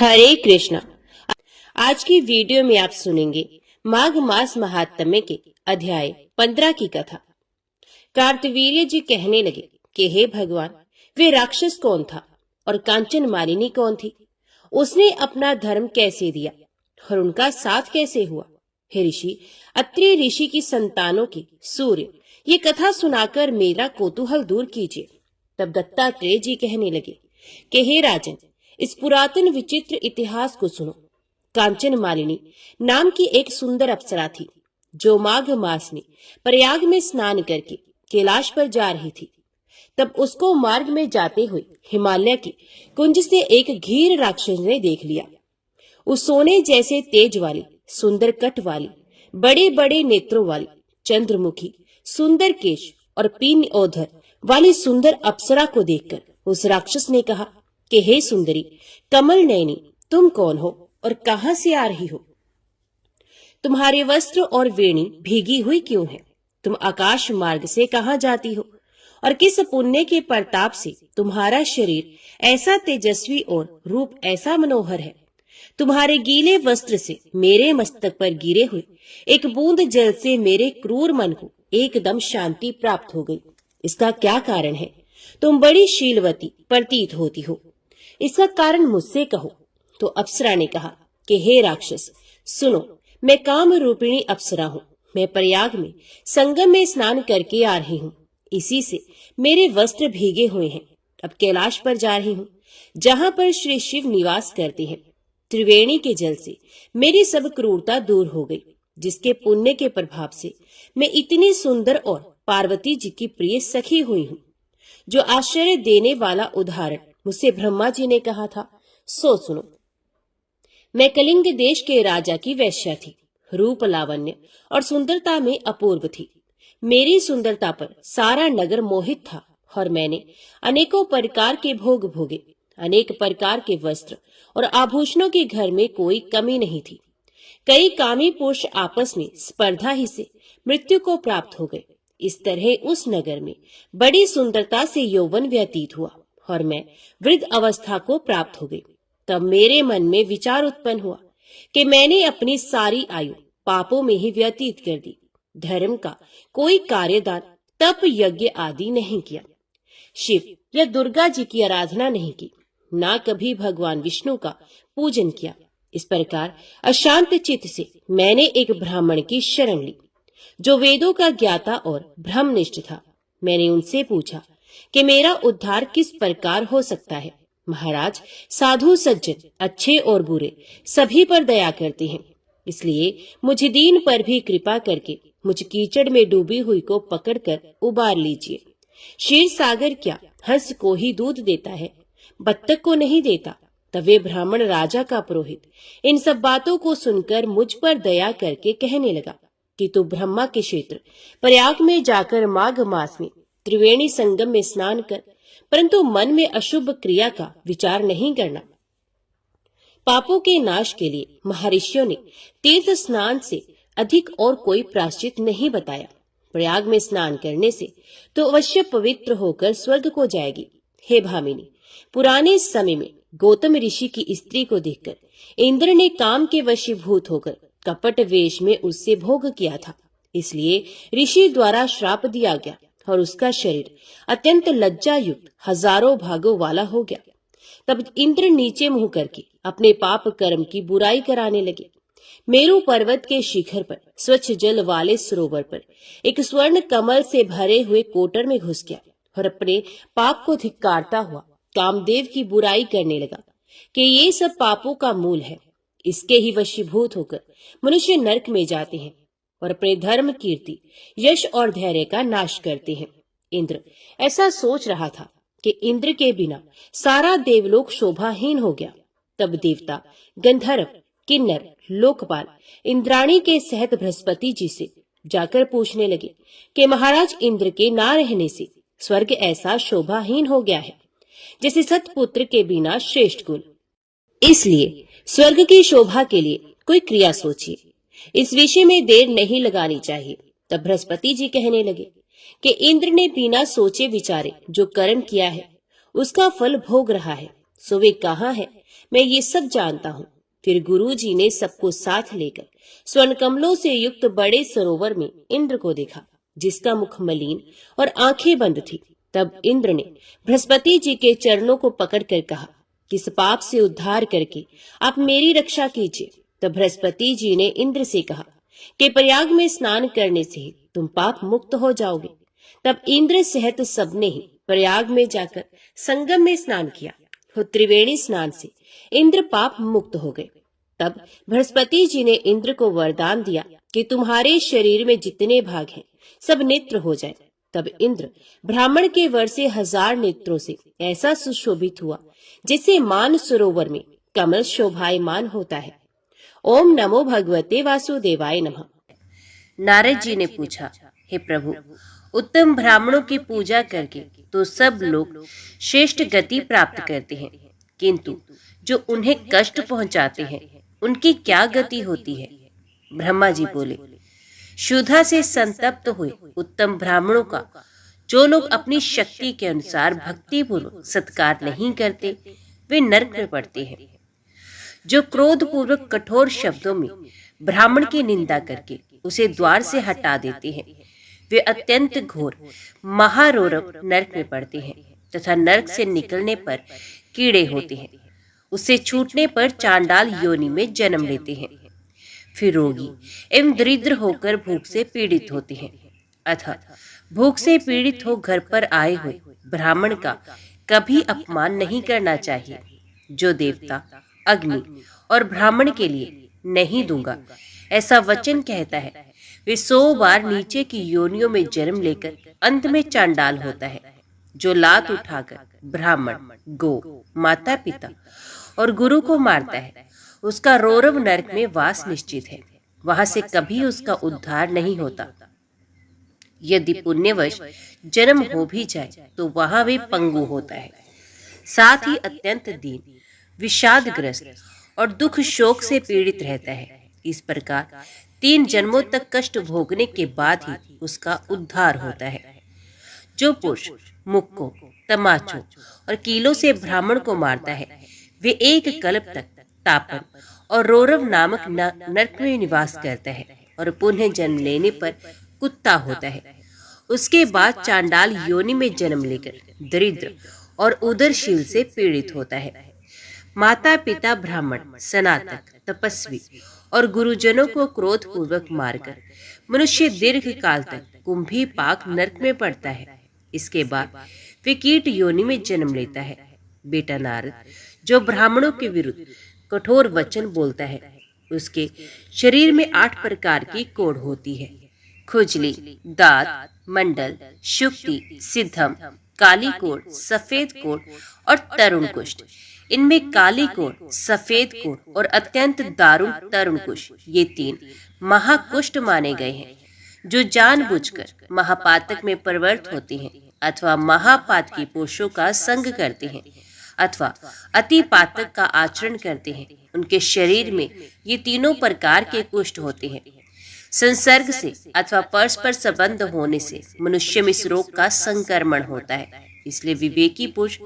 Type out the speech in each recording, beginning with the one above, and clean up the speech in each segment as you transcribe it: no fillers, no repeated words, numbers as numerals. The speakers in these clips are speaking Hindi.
हरे कृष्णा। आज की वीडियो में आप सुनेंगे माघ मास महात्म्य के अध्याय 15 की कथा। कार्तवीर्य जी कहने लगे कि हे भगवान, वे राक्षस कौन था और कांचन मालिनी कौन थी? उसने अपना धर्म कैसे दिया और उनका साथ कैसे हुआ? हे ऋषि, अत्रि ऋषि की संतानों की सूर्य, ये कथा सुनाकर मेरा कौतूहल दूर कीजिए। तब दत्तात्रेय जी कहने लगे कि हे राजन, इस पुरातन विचित्र इतिहास को सुनो। कांचन मालिनी नाम की एक सुंदर अप्सरा थी जो माघ मास में प्रयाग में स्नान करके कैलाश पर जा रही थी। तब उसको मार्ग में जाते हुए हिमालय के कुंज से एक घीर राक्षस ने देख लिया। उस सोने जैसे तेज वाली, सुंदर कट वाली, बड़े बड़े नेत्रों वाली, चंद्रमुखी, सुंदर केश और पीन ओधर वाली सुंदर अप्सरा को देखकर उस राक्षस ने कहा कि हे सुंदरी, कमल नयनी, तुम कौन हो और कहां से आ रही हो? तुम्हारे वस्त्र और वेणी भीगी हुई क्यों है? तुम आकाश मार्ग से कहां जाती हो और किस पुण्य के प्रताप से तुम्हारा शरीर ऐसा तेजस्वी और रूप ऐसा मनोहर है? तुम्हारे गीले वस्त्र से मेरे मस्तक पर गिरे हुए एक बूंद जल से मेरे क्रूर मन को एकदम शांति प्राप्त हो गई। इसका क्या कारण है? तुम बड़ी शीलवती प्रतीत होती हो, इसका कारण मुझसे कहो। तो अप्सरा ने कहा कि हे राक्षस, सुनो, मैं काम रूपिणी अप्सरा हूँ। मैं प्रयाग में संगम में स्नान करके आ रही हूँ। इसी से मेरे वस्त्र भीगे हुए हैं। अब कैलाश पर जा रही हूँ, जहाँ पर श्री शिव निवास करते हैं। त्रिवेणी के जल से मेरी सब क्रूरता दूर हो गई, जिसके पुण्य के प्रभाव से मैं इतनी सुंदर और पार्वती जी की प्रिय सखी हुई हूँ। जो आश्चर्य देने वाला उदाहरण मुझसे ब्रह्मा जी ने कहा था, सो सुनो। मैं कलिंग देश के राजा की वेश्या थी। रूप, लावण्य और सुंदरता में अपूर्व थी। मेरी सुंदरता पर सारा नगर मोहित था और मैंने अनेकों प्रकार के भोग भोगे। अनेक प्रकार के वस्त्र और आभूषणों के घर में कोई कमी नहीं थी। कई कामी पुरुष आपस में स्पर्धा ही से मृत्यु को प्राप्त हो गए। इस तरह उस नगर में बड़ी सुंदरता से यौवन व्यतीत हुआ और मैं वृद्ध अवस्था को प्राप्त हो गई। तब मेरे मन में विचार उत्पन्न हुआ कि मैंने अपनी सारी आयु पापों में ही व्यतीत कर दी। धर्म का कोई कार्यदान, तप, यज्ञ आदि नहीं किया। शिव या दुर्गा जी की आराधना नहीं की, ना कभी भगवान विष्णु का पूजन किया। इस प्रकार अशांत चित्त से मैंने एक ब्राह्मण की शरण ली, जो वेदों का ज्ञाता और ब्रह्मनिष्ठ था। मैंने उनसे पूछा कि मेरा उद्धार किस प्रकार हो सकता है। महाराज, साधु सज्जन, अच्छे और बुरे, सभी पर दया करते हैं, इसलिए मुझ दीन पर भी कृपा करके मुझ कीचड़ में डूबी हुई को पकड़कर उबार लीजिए। क्षीर सागर क्या हंस को ही दूध देता है, बत्तख को नहीं देता? तब वे ब्राह्मण राजा का पुरोहित इन सब बातों को सुनकर मुझ पर दया करके कहने लगा कि तू ब्रह्मा के क्षेत्र प्रयाग में जाकर माघ मास में त्रिवेणी संगम में स्नान कर, परंतु मन में अशुभ क्रिया का विचार नहीं करना। पापों के नाश के लिए महर्षियों ने तीर्थ स्नान से अधिक और कोई प्रायश्चित नहीं बताया। प्रयाग में स्नान करने से तो अवश्य पवित्र होकर स्वर्ग को जाएगी। हे भामिनी, पुराने समय में गौतम ऋषि की स्त्री को देखकर इंद्र ने काम के वशीभूत होकर कपट वेश में उससे भोग किया था। इसलिए ऋषि द्वारा श्राप दिया गया और उसका शरीर अत्यंत लज्जा युक्त हजारों भागों वाला हो गया। तब इंद्र नीचे मुंह करके अपने पाप कर्म की बुराई कराने लगे। मेरु पर्वत के शिखर पर स्वच्छ जल वाले सरोवर पर एक स्वर्ण कमल से भरे हुए कोटर में घुस गया और अपने पाप को धिक्कारता हुआ कामदेव की बुराई करने लगा कि ये सब पापों का मूल है। इसके ही वशीभूत होकर मनुष्य नरक में जाते हैं और अपने धर्म, कीर्ति, यश और धैर्य का नाश करते हैं। इंद्र ऐसा सोच रहा था कि इंद्र के बिना सारा देवलोक शोभाहीन हो गया। तब देवता, गंधर्व, किन्नर, लोकपाल इंद्राणी के सहित बृहस्पति जी से जाकर पूछने लगे कि महाराज, इंद्र के ना रहने से स्वर्ग ऐसा शोभाहीन हो गया है जैसे सतपुत्र के बिना श्रेष्ठ कुल। इसलिए स्वर्ग की शोभा के लिए कोई क्रिया सोचिए। इस विषय में देर नहीं लगानी चाहिए। तब बृहस्पति जी कहने लगे कि इंद्र ने बिना सोचे विचारे जो कर्म किया है उसका फल भोग रहा है। सो वे कहाँ है, मैं ये सब जानता हूँ। फिर गुरुजी ने सबको साथ लेकर स्वर्ण कमलों से युक्त बड़े सरोवर में इंद्र को देखा, जिसका मुख मलिन और आंखें बंद थी। तब इंद्र ने बृहस्पति जी के चरणों को पकड़कर कहा कि इस पाप से उद्धार करके आप मेरी रक्षा कीजिए। तब बृहस्पति जी ने इंद्र से कहा कि प्रयाग में स्नान करने से तुम पाप मुक्त हो जाओगे। तब इंद्र सहित सबने ही प्रयाग में जाकर संगम में स्नान किया और त्रिवेणी स्नान से इंद्र पाप मुक्त हो गए। तब बृहस्पति जी ने इंद्र को वरदान दिया कि तुम्हारे शरीर में जितने भाग हैं सब नेत्र हो जाए। तब इंद्र ब्राह्मण के वर से 1000 नेत्रों से ऐसा सुशोभित हुआ जैसे मान सरोवर में कमल शोभायमान होता है। ओम नमो भगवते वासुदेवाय नमः। नारद जी ने पूछा, हे प्रभु, उत्तम ब्राह्मणों की पूजा करके तो सब लोग श्रेष्ठ गति प्राप्त करते हैं, किंतु जो उन्हें कष्ट पहुंचाते हैं उनकी क्या गति होती है? ब्रह्मा जी बोले, क्षुधा से संतप्त हुए उत्तम ब्राह्मणों का जो लोग अपनी शक्ति के अनुसार भक्ति पूर्वक सत्कार नहीं करते वे नरक में पड़ते हैं। जो क्रोध पूर्वक कठोर शब्दों में ब्राह्मण की निंदा करके उसे द्वार से हटा देते हैं वे अत्यंत घोर महारोरव नरक में पड़ते हैं तथा नरक से निकलने पर कीड़े होते हैं। उससे छूटने पर चांडाल योनि में जन्म लेते हैं। फिर रोगी एवं दरिद्र होकर भूख से पीड़ित होते हैं। अतः भूख से पीड़ित हो घर पर आए हुए ब्राह्मण का कभी अपमान नहीं करना चाहिए। जो देवता, अग्नि और ब्राह्मण के लिए नहीं दूंगा ऐसा वचन कहता है वे 100 बार नीचे की योनियों में जन्म लेकर अंत में चांडाल होता है। जो लात उठाकर ब्राह्मण, गो, माता पिता और गुरु को मारता है उसका रोरव नरक में वास निश्चित है। वहां से कभी उसका उद्धार नहीं होता। यदि पुण्यवश जन्म हो भी जाए तो वहां वे पंगु होता है। साथ ही अत्यंत दीन, विषादग्रस्त और दुख शोक से पीड़ित रहता है। इस प्रकार 3 जन्मों तक कष्ट भोगने के बाद ही उसका उद्धार होता है। जो पुरुष मुक्कों, तमाचों और कीलों से ब्राह्मण को मारता है वे 1 कल्प तक तापन और रोरव नामक नरक में निवास करता है और पुनः जन्म लेने पर कुत्ता होता है। उसके बाद चांडाल योनि में जन्म लेकर दरिद्र और उदरशील से पीड़ित होता है। माता पिता ब्राह्मण, सनातक, तपस्वी और गुरुजनों को क्रोध पूर्वक मारकर मनुष्य दीर्घ काल तक कुंभी पाक नरक में पड़ता है। इसके बाद वे कीट योनि में जन्म लेता है। बेटा नारद, जो ब्राह्मणों के विरुद्ध कठोर वचन बोलता है उसके शरीर में 8 प्रकार की कोढ़ होती है। खुजली, दांत, मंडल, शुक्ति, सिद्धम, काली कोढ़, सफेद कोढ़ और तरुण कुष्ठ। इनमें काली कोढ़, सफेद कोढ़ और अत्यंत दारुण तरुण कुष्ठ ये 3 महाकुष्ठ माने गए हैं, जो जानबूझकर महापातक में प्रवृत्त होते हैं अथवा महापातकी पुरुषों का संग करते हैं अथवा अति पातक का आचरण करते हैं। उनके शरीर में ये तीनों प्रकार के कुष्ठ होते हैं। संसर्ग से अथवा परस्पर संबंध होने से मनुष्य में इस रोग का संक्रमण होता है। इसलिए विवेकी पुरुष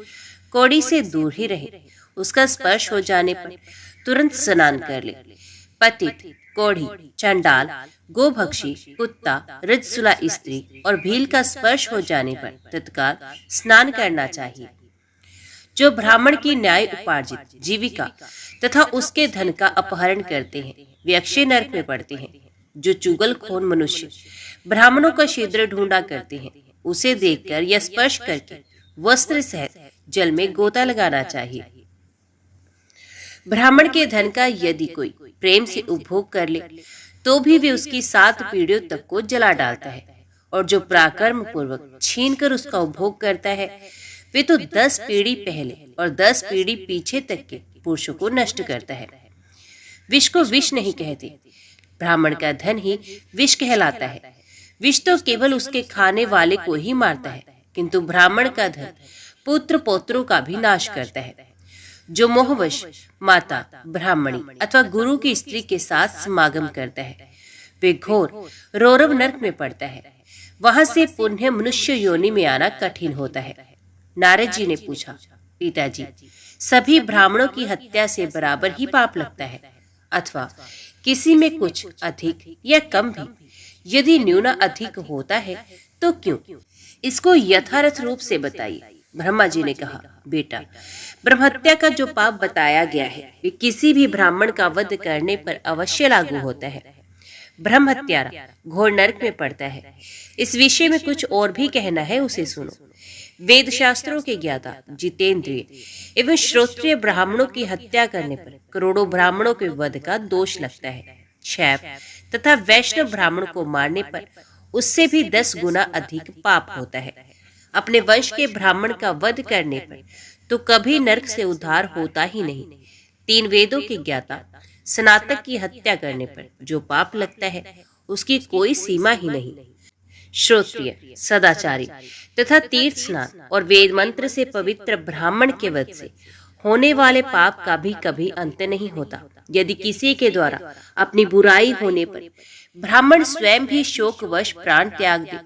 कौड़ी से दूर ही रहे। उसका स्पर्श हो जाने पर तुरंत स्नान कर ले। पतित, कौड़ी, चंडाल, गोभक्षी, कुत्ता, रजसुला स्त्री और भील का स्पर्श हो जाने पर तत्काल स्नान करना चाहिए। जो ब्राह्मण की न्याय उपार्जित जीविका तथा उसके धन का अपहरण करते हैं वे अक्षय नरक में पड़ते हैं। जो चुगलखोर मनुष्य ब्राह्मणों का छिद्र ढूंढा करते हैं उसे देखकर या स्पर्श करके वस्त्र सहित जल में गोता लगाना चाहिए। ब्राह्मण के धन का यदि कोई प्रेम से उपभोग कर ले तो भी वे उसकी 7 पीढ़ियों तक को जला डालता है, और जो पराक्रम पूर्वक छीनकर उसका उपभोग करता है वे तो 10 पीढ़ी पहले और 10 पीढ़ी पीछे तक के पुरुषों को नष्ट करता है। विष को विष नहीं कहते, ब्राह्मण का धन ही विष कहलाता है। विष तो केवल उसके खाने वाले को ही मारता है, किंतु ब्राह्मण का धन पुत्र पौत्रों का भी नाश करता है। जो मोहवश माता, ब्राह्मणी अथवा गुरु की स्त्री के साथ समागम करता है वे घोर रौरव नरक में पड़ता है। वहां से पुनः मनुष्य योनि में आना कठिन होता है। नारद जी ने पूछा, पिताजी, सभी ब्राह्मणों की हत्या से बराबर ही पाप लगता है, अथवा किसी में कुछ अधिक या कम भी? यदि न्यूना अधिक होता है तो क्यों? इसको यथार्थ रूप से बताइए। ब्रह्मा जी ने कहा, बेटा, ब्रह्महत्या का जो पाप बताया गया है वे किसी भी ब्राह्मण का वध करने पर अवश्य लागू होता है। ब्रह्म हत्यारा घोर नरक में पड़ता है। इस विषय में कुछ और भी कहना है, उसे सुनो। वेद शास्त्रों के ज्ञाता, जितेंद्रिय एवं श्रोत्रिय ब्राह्मणों की हत्या करने पर करोड़ों ब्राह्मणों के वध का दोष लगता है। क्षैप तथा वैष्णव ब्राह्मण को मारने पर उससे भी 10 गुना अधिक पाप होता है। अपने वंश के ब्राह्मण का वध करने पर तो कभी नरक से उद्धार होता ही नहीं। 3 वेदों के ज्ञाता स्नातक की हत्या करने पर जो पाप लगता है उसकी कोई सीमा ही नहीं। श्रोत्रिय, सदाचारी तथा तीर्थ स्नान और वेद मंत्र से पवित्र ब्राह्मण के वध से होने वाले पाप का भी कभी अंत नहीं होता। यदि किसी के द्वारा अपनी बुराई होने पर ब्राह्मण स्वयं भी शोकवश प्राण त्याग दे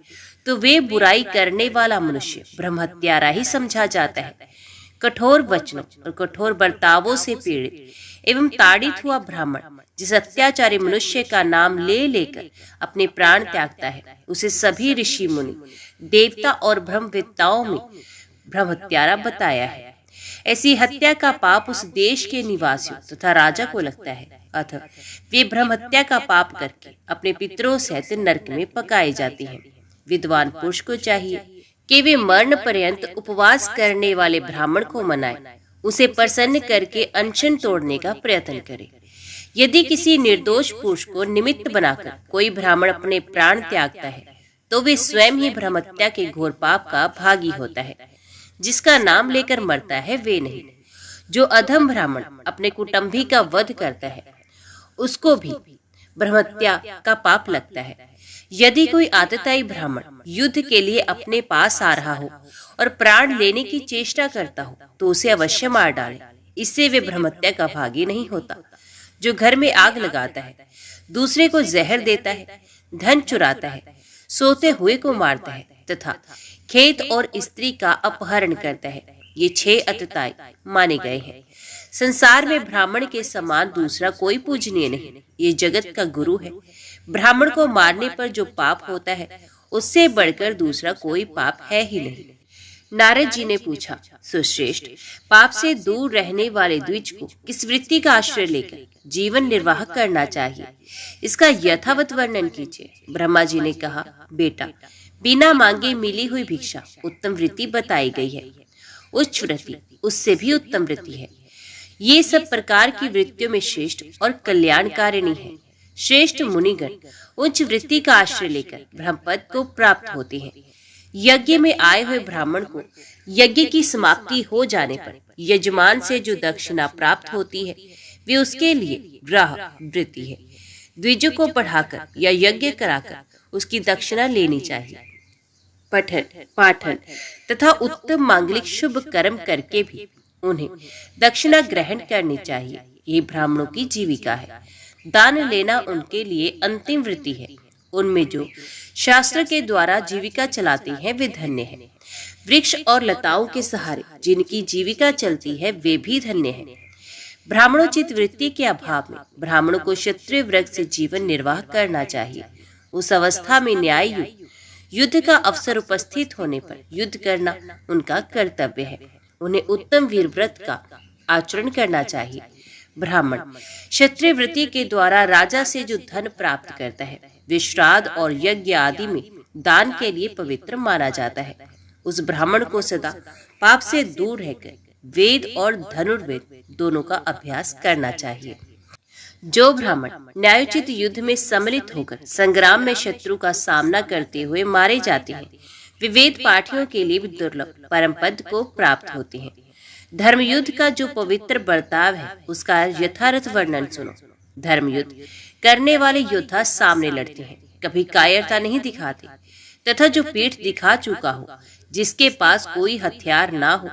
तो वे बुराई करने वाला मनुष्य ब्रह्महत्यारा ही समझा जाता है। कठोर वचनों और कठोर बर्तावों से पीड़ित एवं ताड़ित हुआ ब्राह्मण जिस अत्याचारी मनुष्य का नाम ले लेकर अपने प्राण त्यागता है उसे सभी ऋषि मुनि, देवता और ब्रह्मवेत्ताओं में ब्रह्महत्यारा बताया है। ऐसी हत्या का पाप उस देश के निवासियों तथा राजा को लगता है, अतः वे ब्रह्महत्या का पाप करके अपने पितरों सहित नरक में पकाए जाते हैं। विद्वान पुरुष को चाहिए कि वे मरण पर्यंत उपवास करने वाले ब्राह्मण को मनाए, उसे प्रसन्न करके अनशन तोड़ने का प्रयत्न करे। यदि किसी निर्दोष पुरुष को निमित्त बनाकर कोई ब्राह्मण अपने प्राण त्यागता है तो वे स्वयं ही ब्रह्महत्या के घोर पाप का भागी होता है। जिसका नाम लेकर मरता है वे नहीं। जो अधम ब्राह्मण अपने कुटुंबी का वध करता है उसको भी ब्रह्महत्या का पाप लगता है। यदि कोई आतताई ब्राह्मण युद्ध के लिए अपने पास आ रहा हो और प्राण लेने की चेष्टा करता हो तो उसे अवश्य मार डाले, इससे वे ब्रह्महत्या का भागी नहीं होता। जो घर में आग लगाता है, दूसरे को जहर देता है, धन चुराता है, सोते हुए को मारता है तथा खेत और स्त्री का अपहरण करता है, ये 6 अतताई माने गए हैं। संसार में ब्राह्मण के समान दूसरा कोई पूजनीय नहीं। ये जगत का गुरु है। ब्राह्मण को मारने पर जो पाप होता है उससे बढ़कर दूसरा कोई पाप है ही नहीं। नारद जी ने पूछा, सुश्रेष्ठ, पाप से दूर रहने वाले द्विज को किस वृत्ति का आश्रय लेकर जीवन निर्वाह करना चाहिए, इसका यथावत वर्णन कीजिए। ब्रह्मा जी ने कहा, बेटा, बिना मांगे मिली हुई भिक्षा उत्तम वृत्ति बताई गई है। उच्च वृत्ति उससे भी उत्तम वृत्ति है। ये सब प्रकार की वृत्तियों में श्रेष्ठ और कल्याणकारिणी है। श्रेष्ठ मुनिगण उच्च वृत्ति का आश्रय लेकर ब्रह्मपद को प्राप्त होते हैं। यज्ञ में आए हुए ब्राह्मण को यज्ञ की समाप्ति हो जाने पर यजमान से जो दक्षिणा प्राप्त होती है वे उसके लिए ग्राह वृत्ति है। द्विजों को पढ़ाकर या यज्ञ कराकर उसकी दक्षिणा लेनी चाहिए। पठन पाठन तथा उत्तम मांगलिक शुभ कर्म करके भी उन्हें दक्षिणा ग्रहण करनी चाहिए। ये ब्राह्मणों की जीविका है। दान लेना उनके लिए अंतिम वृत्ति है। उनमें जो शास्त्र के द्वारा जीविका चलाते हैं वे धन्य हैं। वृक्ष और लताओं के सहारे जिनकी जीविका चलती है वे भी धन्य हैं। ब्राह्मणोचित वृत्ति के अभाव में ब्राह्मणों को क्षत्रिय वर्ग से जीवन निर्वाह करना चाहिए। उस अवस्था में न्याय युद्ध का अवसर उपस्थित होने पर युद्ध करना उनका कर्तव्य है। उन्हें उत्तम वीर व्रत का आचरण करना चाहिए। ब्राह्मण क्षत्रिय वृत्ति के द्वारा राजा से जो धन प्राप्त करता है वे श्राद्ध और यज्ञ आदि में दान के लिए पवित्र माना जाता है। उस ब्राह्मण को सदा पाप से दूर रहकर वेद और धनुर्वेद दोनों का अभ्यास करना चाहिए। जो ब्राह्मण न्यायोचित युद्ध में सम्मिलित होकर संग्राम में शत्रु का सामना करते हुए मारे जाते हैं वे वेद पाठियों के लिए भी दुर्लभ परम पद को प्राप्त होते हैं। धर्म युद्ध का जो पवित्र बर्ताव है उसका यथार्थ वर्णन सुनो। धर्म युद्ध करने वाले योद्धा सामने लड़ते हैं, कभी कायरता नहीं दिखाते तथा जो पीठ दिखा चुका हो, जिसके पास कोई हथियार ना हो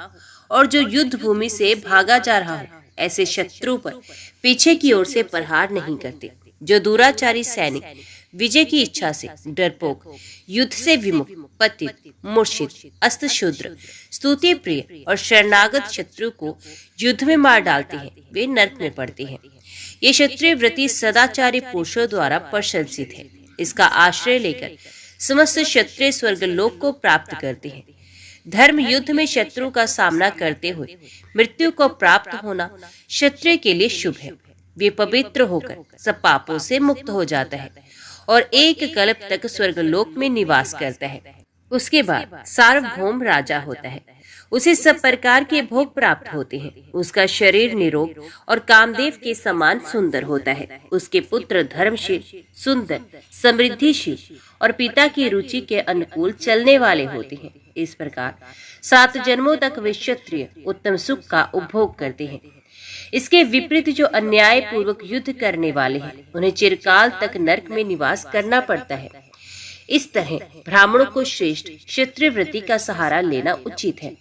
और जो युद्ध भूमि से भागा जा रहा हो, ऐसे शत्रु पर पीछे की ओर से प्रहार नहीं करते। जो दुराचारी सैनिक विजय की इच्छा से डरपोक, युद्ध से विमुख, पतित, मूर्छित, अस्तशूद्र, स्तुति प्रिय और शरणागत शत्रु को युद्ध में मार डालते हैं, वे नरक में पड़ते हैं। ये क्षत्रिय वृत्ति सदाचारी पुरुषों द्वारा प्रशंसित है। इसका आश्रय लेकर समस्त क्षत्रिय स्वर्गलोक को प्राप्त करते हैं। धर्म युद्ध में शत्रु का सामना करते हुए मृत्यु को प्राप्त होना क्षत्रिय के लिए शुभ है। वे पवित्र होकर सब पापों से मुक्त हो जाता है और एक कल्प तक स्वर्गलोक में निवास करता है। उसके बाद सार्वभौम राजा होता है। उसे सब प्रकार के भोग प्राप्त होते हैं। उसका शरीर निरोग और कामदेव के समान सुंदर होता है। उसके पुत्र धर्मशील, सुंदर, समृद्धिशील और पिता की रुचि के अनुकूल चलने वाले होते हैं। इस प्रकार 7 जन्मों तक वे क्षत्रिय उत्तम सुख का उपभोग करते हैं। इसके विपरीत जो अन्याय पूर्वक युद्ध करने वाले हैं, उन्हें चिरकाल तक नरक में निवास करना पड़ता है। इस तरह ब्राह्मणों को श्रेष्ठ क्षत्रिय वृत्ति का सहारा लेना उचित है।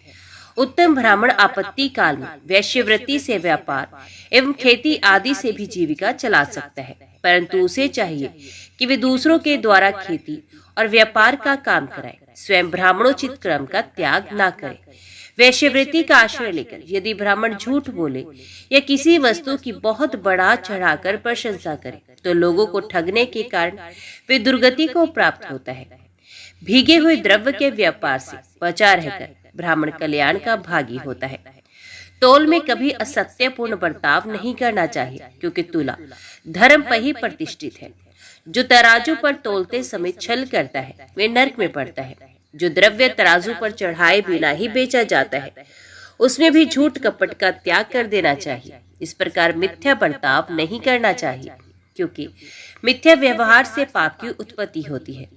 उत्तम ब्राह्मण आपत्ति काल में वैश्यवृत्ति से व्यापार एवं खेती आदि से भी जीविका चला सकता है, परंतु उसे चाहिए कि वे दूसरों के द्वारा खेती और व्यापार का काम कराए, स्वयं ब्राह्मणोचित क्रम का त्याग न करे। वैश्यवृत्ति का आश्रय लेकर यदि ब्राह्मण झूठ बोले या किसी वस्तु की बहुत बढ़ा चढ़ाकर प्रशंसा करे, तो लोगों को ठगने के कारण वे दुर्गति को प्राप्त होता है। भीगे हुए द्रव्य के व्यापार से बचा रहकर ब्राह्मण कल्याण का भागी होता है। तोल में कभी असत्यपूर्ण बर्ताव नहीं करना चाहिए, क्योंकि तुला धर्म पर ही प्रतिष्ठित है। जो तराजू पर तोलते समय छल करता है, वे नरक में पड़ता है। जो द्रव्य तराजू पर चढ़ाए बिना ही बेचा जाता है, उसमें भी झूठ कपट का त्याग कर देना चाहिए। इस प्रकार मिथ्या बर्ताव नहीं करना चाहिए, क्योंकि मिथ्या व्यवहार से पाप की उत्पत्ति होती है।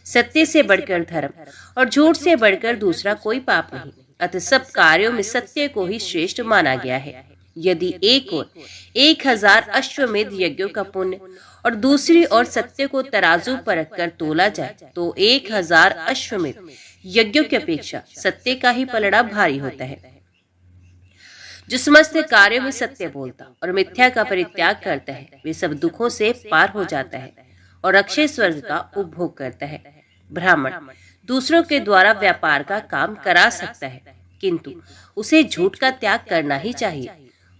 सत्य से बढ़कर धर्म और झूठ से बढ़कर दूसरा कोई पाप नहीं। अतः सब कार्यों में सत्य को ही श्रेष्ठ माना गया है। यदि एक ओर 1000 अश्वमेध यज्ञों का पुण्य और दूसरी ओर सत्य को तराजू पर रखकर तोला जाए, तो 1000 अश्वमेध यज्ञों की अपेक्षा सत्य का ही पलड़ा भारी होता है। जो समस्त कार्यों में सत्य बोलता और मिथ्या का परित्याग करता है, वे सब दुखों से पार हो जाता है और अक्षय स्वर्ग का उपभोग करता है। ब्राह्मण दूसरों के द्वारा व्यापार का काम करा सकता है, किंतु उसे झूठ का त्याग करना ही चाहिए।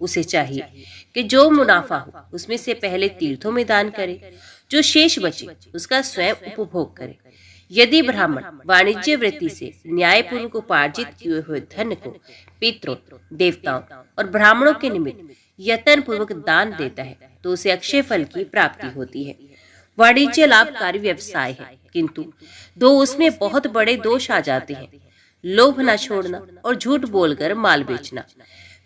उसे चाहिए कि जो मुनाफा हो उसमें से पहले तीर्थों में दान करे, जो शेष बचे उसका स्वयं उपभोग करे। यदि ब्राह्मण वाणिज्य वृत्ति से न्यायपूर्वक उपार्जित किए हुए धन को पितरों, देवताओं और ब्राह्मणों के निमित्त यत्न पूर्वक दान देता है, तो उसे अक्षय फल की प्राप्ति होती है। वाणिज्य लाभकारी व्यवसाय है, किंतु दो उसमें बहुत बड़े दोष आ जाते हैं: लोभ न छोड़ना और झूठ बोलकर माल बेचना।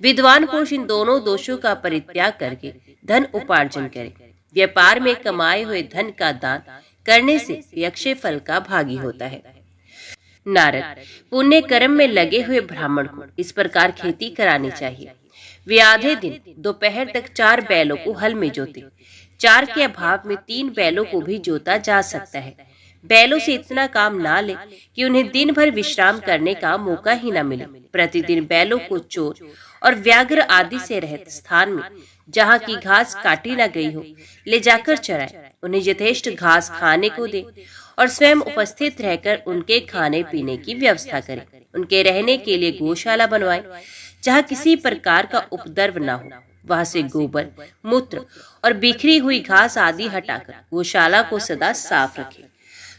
विद्वान पुरुष इन दोनों दोषों का परित्याग करके धन उपार्जन करे। व्यापार में कमाए हुए धन का दान करने से अक्षय फल का भागी होता है। नारद पुण्य कर्म में लगे हुए ब्राह्मण को इस प्रकार खेती करानी चाहिए। वे आधे दिन दोपहर तक 4 बैलों को हल में जोते। 4 के अभाव में 3 बैलों को भी जोता जा सकता है। बैलों से इतना काम ना ले कि उन्हें दिन भर विश्राम करने का मौका ही न मिले। प्रतिदिन बैलों को चोर और व्याघ्र आदि से रहित स्थान में, जहाँ की घास काटी न गई हो, ले जाकर चराए। उन्हें यथेष्ट घास खाने को दे और स्वयं उपस्थित रहकर उनके खाने पीने की व्यवस्था करे। उनके रहने के लिए गौशाला बनवाए, जहाँ किसी प्रकार का उपद्रव न हो। वहां से गोबर, मूत्र और बिखरी हुई घास आदि हटाकर गौशाला को सदा साफ रखे।